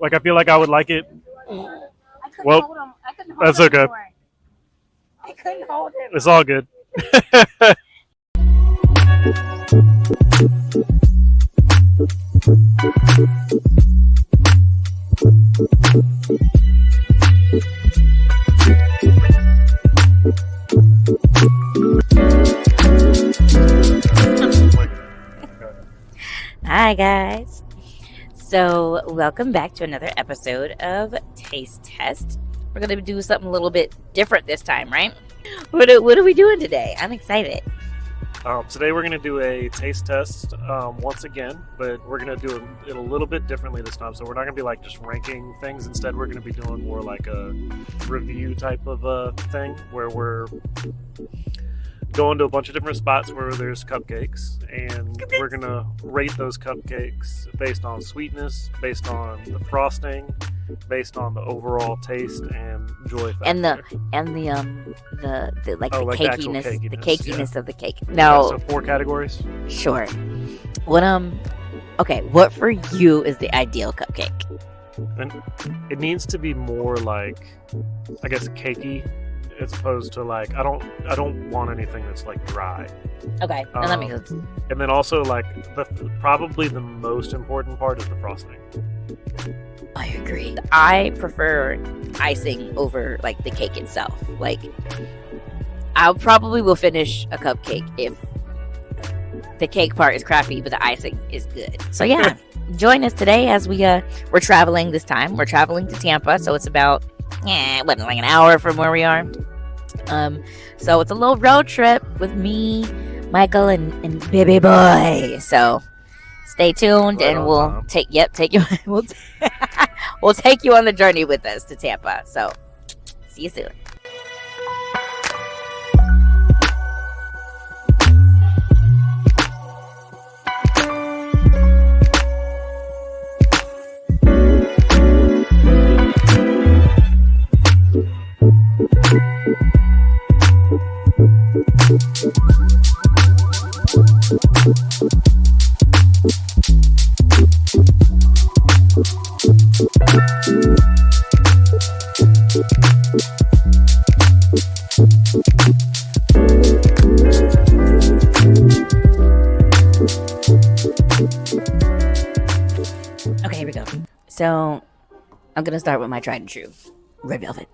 Like I feel like I would like it. I couldn't Well, hold him. I couldn't hold that's him okay. anymore. I couldn't hold him. It's all good. Hi guys. So welcome back to another episode of Taste Test. We're gonna do something a little bit different this time, right? What are we doing today? I'm excited. Today we're going to do a taste test once again, but we're going to do it a little bit differently this time. So we're not going to be like just ranking things. Instead, we're going to be doing more like a review type of thing where we're going to a bunch of different spots where there's cupcakes, and we're going to rate those cupcakes based on sweetness, based on the frosting, based on the overall taste and joy factor. And the cakiness, cakiness, the cakiness yeah. of the cake. Yeah, No, so 4 categories. sure. What okay, what for you is the ideal cupcake? And it needs to be more like, I guess, cakey, as opposed to like I don't want anything that's like dry. Okay, now that makes sense. And then also like probably the most important part is the frosting. I agree. I prefer icing over like the cake itself. Like, I probably will finish a cupcake if the cake part is crappy, but the icing is good. So yeah, join us today as we're traveling this time. We're traveling to Tampa, so it's about like an hour from where we are. So it's a little road trip with me, Michael, and baby boy. So stay tuned, Right and on we'll time. take you. We'll take you on the journey with us to Tampa. So see you soon. Okay, here we go. So I'm gonna start with my tried and true red velvet.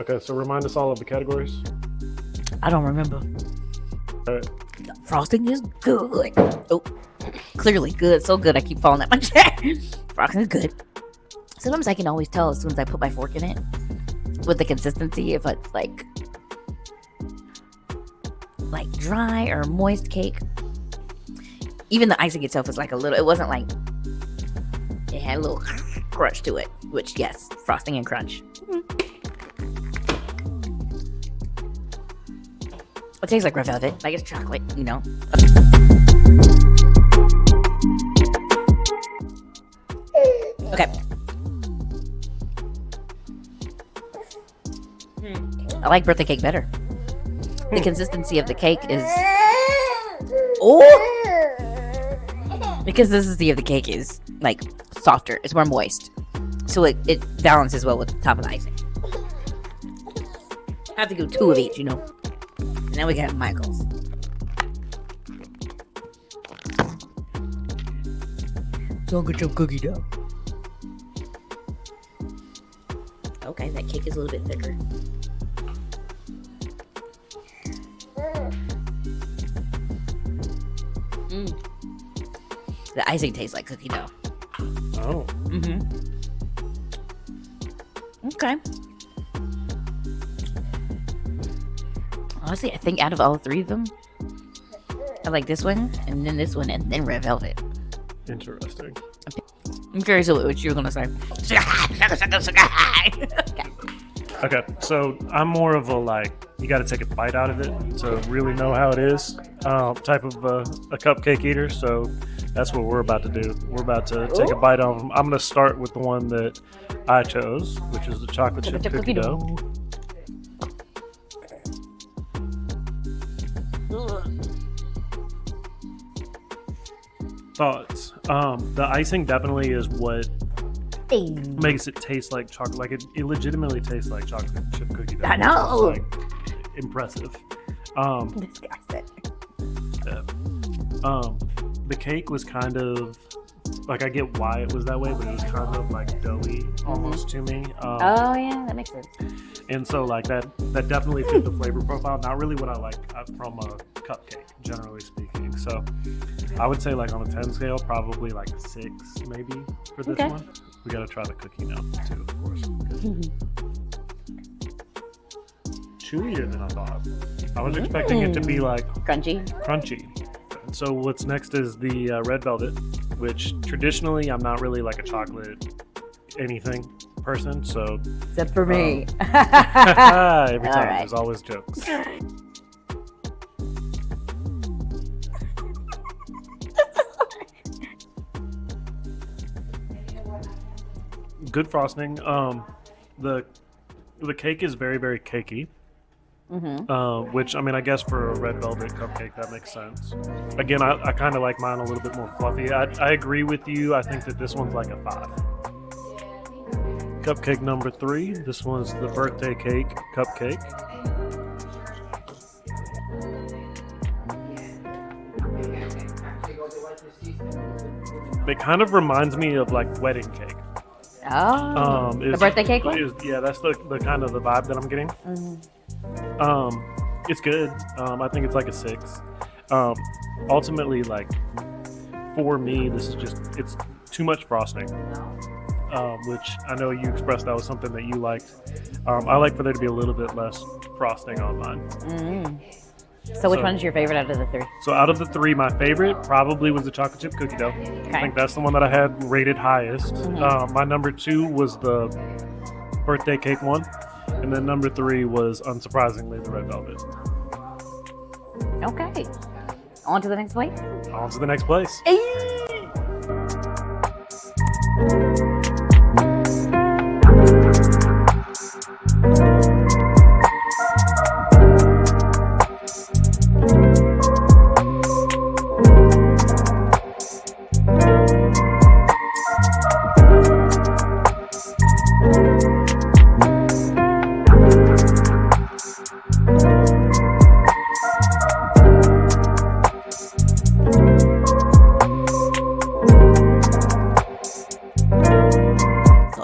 Okay, so remind us all of the categories. I don't remember. All right. Frosting is good. Oh, clearly good. So good, I keep falling at my chair. Frosting is good. Sometimes I can always tell as soon as I put my fork in it with the consistency if it's like dry or moist cake. Even the icing itself is like a little. It wasn't like it had a little crunch to it. Which yes, frosting and crunch. It tastes like red velvet, like it's chocolate, you know. Okay. I like birthday cake better. The consistency of the cake is... Oh! The consistency of the cake is, like, softer. It's more moist. So it balances well with the top of the icing. I have to go 2 of each, you know. And then we got Michael's. Don't get your cookie dough. Okay, that cake is a little bit thicker. The icing tastes like cookie dough. Oh. Okay. Honestly, I think out of all 3 of them, I like this one, and then this one, and then red velvet. Interesting. I'm curious what you're gonna say. Okay, so I'm more of a like, you got to take a bite out of it to really know how it is. type of a cupcake eater, so that's what we're about to do. We're about to take a bite of them. I'm going to start with the one that I chose, which is the chocolate chip cookie dough. Thoughts? The icing definitely is what makes it taste like chocolate. Like it legitimately tastes like chocolate chip cookie dough. I know. It's, like, impressive. Disgusting. The cake was kind of like, I get why it was that way, but it was kind of like doughy almost to me. Oh yeah, that makes sense. And so like that definitely fit the flavor profile. Not really what I like from a cupcake, generally speaking. So I would say like on a 10 scale, probably like 6 maybe for this one. We gotta try the cookie now too, of course. Chewier than I thought. I was expecting it to be like crunchy. So what's next is the red velvet, which traditionally I'm not really like a chocolate anything person, so except for me. Every time there's always jokes. Good frosting. The cake is very, very cakey. Which, I mean, I guess for a red velvet cupcake, that makes sense. Again, I kind of like mine a little bit more fluffy. I agree with you. I think that this one's like a 5. Cupcake number 3. This one's the birthday cake cupcake. It kind of reminds me of like wedding cake. Oh, the birthday cake one? Yeah, that's the kind of the vibe that I'm getting. It's good. I think it's like a 6. Ultimately, like for me, this is it's too much frosting. Which I know you expressed that was something that you liked. I like for there to be a little bit less frosting on mine. So which one's your favorite out of the 3? So out of the 3, my favorite probably was the chocolate chip cookie dough. I think that's the one that I had rated highest. My number 2 was the birthday cake one. And then number 3 was, unsurprisingly, the red velvet. Okay. On to the next place? On to the next place.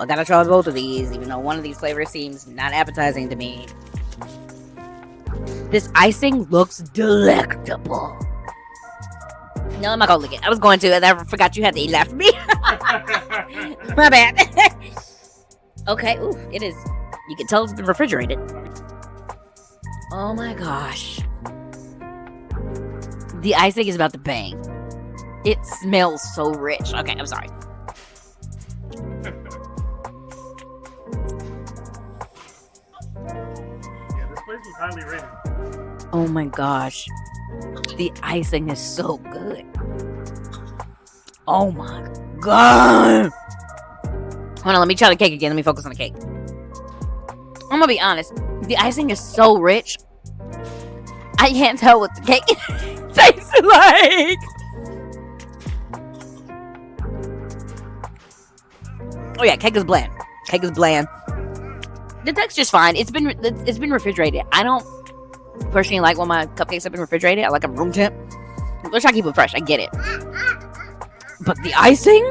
I gotta try both of these, even though one of these flavors seems not appetizing to me. This icing looks delectable. No, I'm not gonna lick it. I was going to, and I forgot you had to eat it after me. My bad. Okay, ooh, it is. You can tell it's been refrigerated. Oh my gosh. The icing is about to bang. It smells so rich. Okay, I'm sorry. Highly rated. Oh my gosh. The icing is so good. Oh my god. Hold on, let me try the cake again. Let me focus on the cake. I'm gonna be honest. The icing is so rich. I can't tell what the cake tastes like. Oh yeah, cake is bland. Cake is bland. The texture's fine. It's been refrigerated. I don't personally like when my cupcakes have been refrigerated. I like them room temp. Let's try to keep it fresh. I get it. But the icing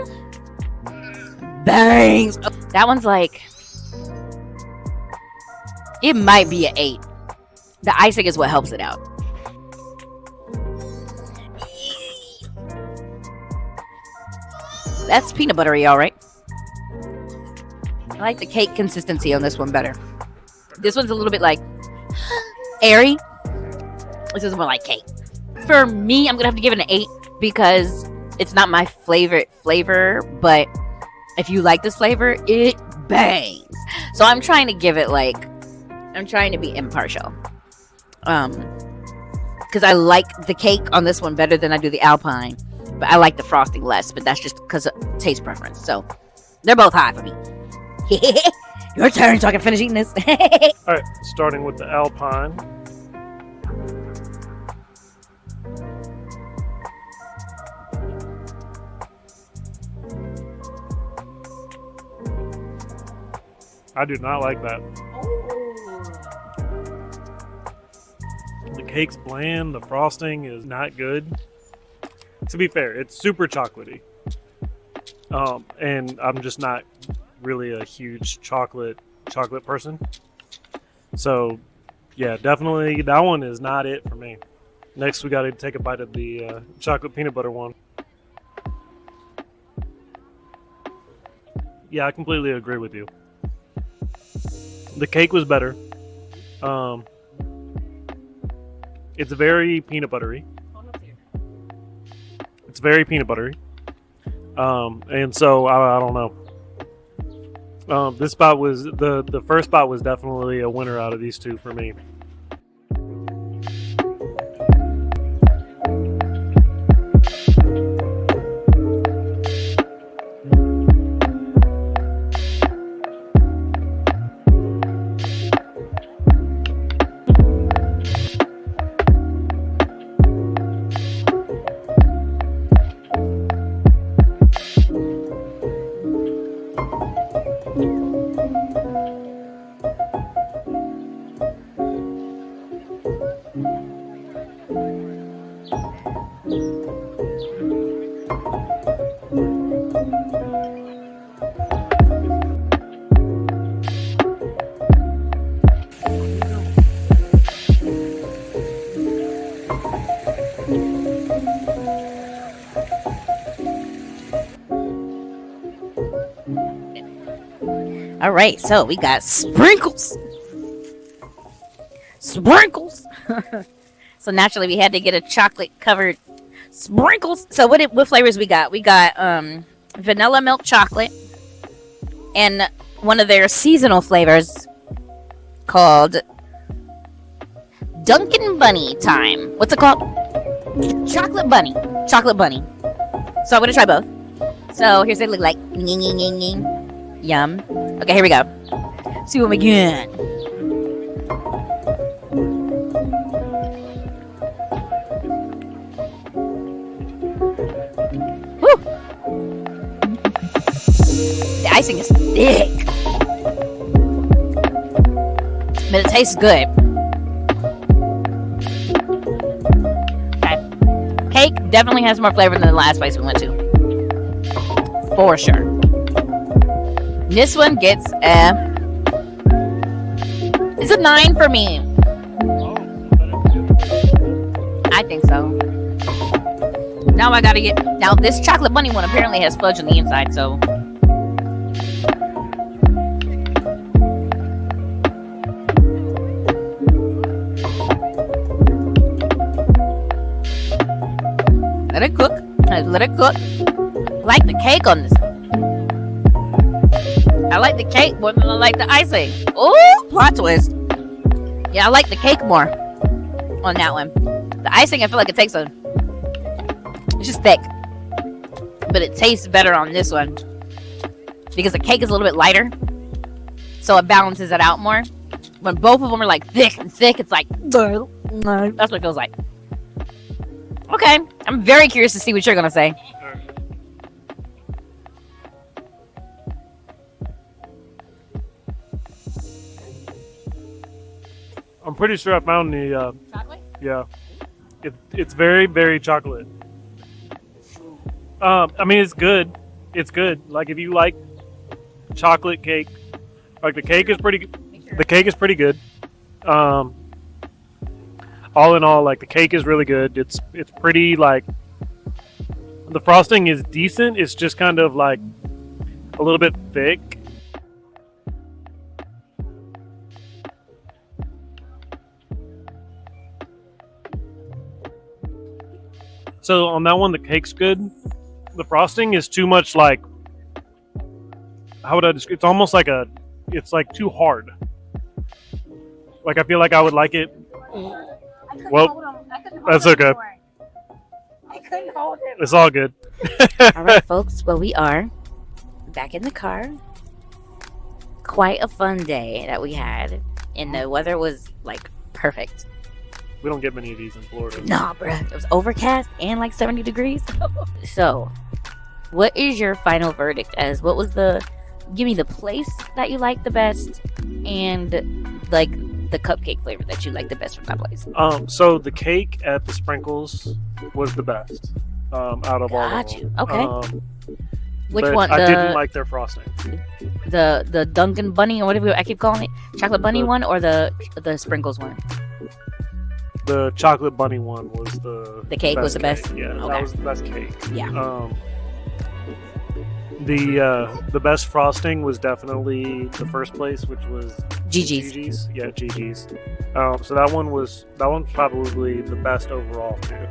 bangs. That one's like, it might be an 8. The icing is what helps it out. That's peanut buttery, all right. I like the cake consistency on this one better. This one's a little bit like airy. This is more like cake. For me, I'm gonna have to give it an 8 because it's not my favorite flavor, but if you like this flavor, it bangs. So I'm trying to give it like, I'm trying to be impartial. because I like the cake on this one better than I do the Alpine, but I like the frosting less. But that's just because of taste preference. So they're both high for me. Your turn, so I can finish eating this. All right, starting with the Alpine. I do not like that. The cake's bland. The frosting is not good. To be fair, it's super chocolatey. And I'm just not really a huge chocolate person. So, yeah, definitely that one is not it for me. Next, we got to take a bite of the chocolate peanut butter one. Yeah, I completely agree with you. The cake was better. It's very peanut buttery. It's very peanut buttery. And so I don't know. This spot was the first spot was definitely a winner out of these two for me. All right, so we got sprinkles. Sprinkles. So naturally, we had to get a chocolate covered sprinkles. So what flavors we got? We got vanilla milk chocolate and one of their seasonal flavors called Dunkin' Bunny Time. What's it called? Chocolate Bunny. Chocolate Bunny. So I'm gonna try both. So here's what they look like. Yum. Okay, here we go. See what we get. Woo! The icing is thick, but it tastes good. Okay, cake definitely has more flavor than the last place we went to, for sure. This one gets it's a 9 for me. I think so. Now this chocolate bunny one apparently has fudge on the inside, so let it cook. Let it cook. I like the cake on this. I like the cake more than I like the icing. Ooh, plot twist. Yeah, I like the cake more on that one. The icing, I feel like it's just thick. But it tastes better on this one. Because the cake is a little bit lighter. So it balances it out more. When both of them are like thick and thick, it's like, that's what it feels like. Okay, I'm very curious to see what you're going to say. I'm pretty sure I found the Chocolate? Yeah, it's very, very chocolate. I mean, it's good. It's good. Like if you like chocolate cake, like the cake is pretty. The cake is pretty good. All in all, like the cake is really good. It's pretty like the frosting is decent. It's just kind of like a little bit thick. So on that one, the cake's good. The frosting is too much like, how would I describe? It's almost like it's like too hard. Like I feel like I would like it. Well, I couldn't That's okay. I couldn't hold him. It's all good. All right, folks. Well, we are back in the car. Quite a fun day that we had, and the weather was like perfect. We don't get many of these in Florida. Nah, bruh. It was overcast and like 70 degrees. So, what is your final verdict as what was give me the place that you liked the best and like the cupcake flavor that you liked the best from that place? So the cake at the Sprinkles was the best out of all of them. Okay. Which but one? I didn't like their frosting. The Dunkin' Bunny or whatever I keep calling it, chocolate bunny one, or the Sprinkles one? The chocolate bunny one was the cake was the best. Yeah, okay. That was the best cake. Yeah. The best frosting was definitely the first place, which was Gigi's. Yeah, Gigi's. So that one's probably the best overall too.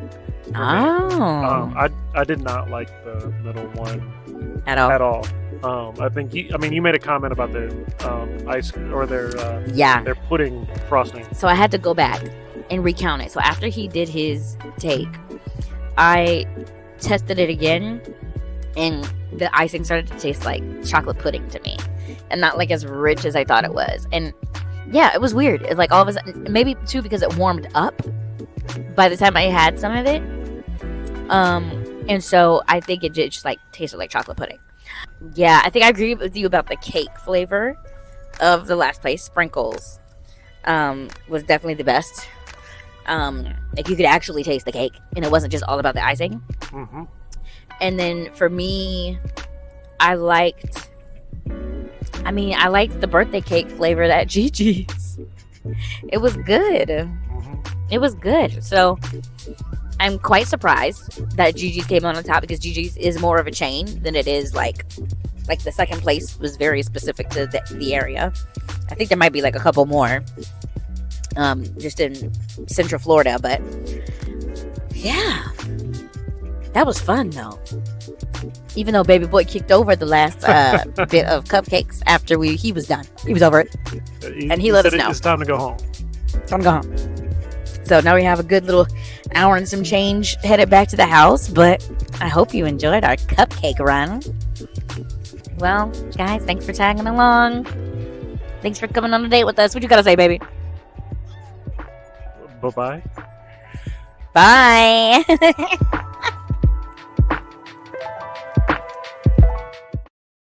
Oh. I did not like the middle one at all. I think you made a comment about their ice or their their pudding frosting. So I had to go back and recount it. So after he did his take, I tested it again, and the icing started to taste like chocolate pudding to me, and not like as rich as I thought it was. And yeah, it was weird. It's like all of a sudden, maybe too because it warmed up by the time I had some of it. And so I think it just like tasted like chocolate pudding. Yeah, I think I agree with you about the cake flavor of the last place. Sprinkles was definitely the best. Like you could actually taste the cake, and it wasn't just all about the icing. Mm-hmm. And then for me, I liked the birthday cake flavor at Gigi's. It was good. Mm-hmm. It was good. So I'm quite surprised that Gigi's came on top, because Gigi's is more of a chain than it is like the second place was very specific to the area. I think there might be like a couple more just in Central Florida, but yeah, that was fun though. Even though baby boy kicked over the last bit of cupcakes after he was done. He was over it. And he let us know. It's time to go home. Time to go home. So now we have a good little hour and some change headed back to the house, but I hope you enjoyed our cupcake run. Well, guys, thanks for tagging along. Thanks for coming on a date with us. What you gotta say, baby? Bye-bye. Bye.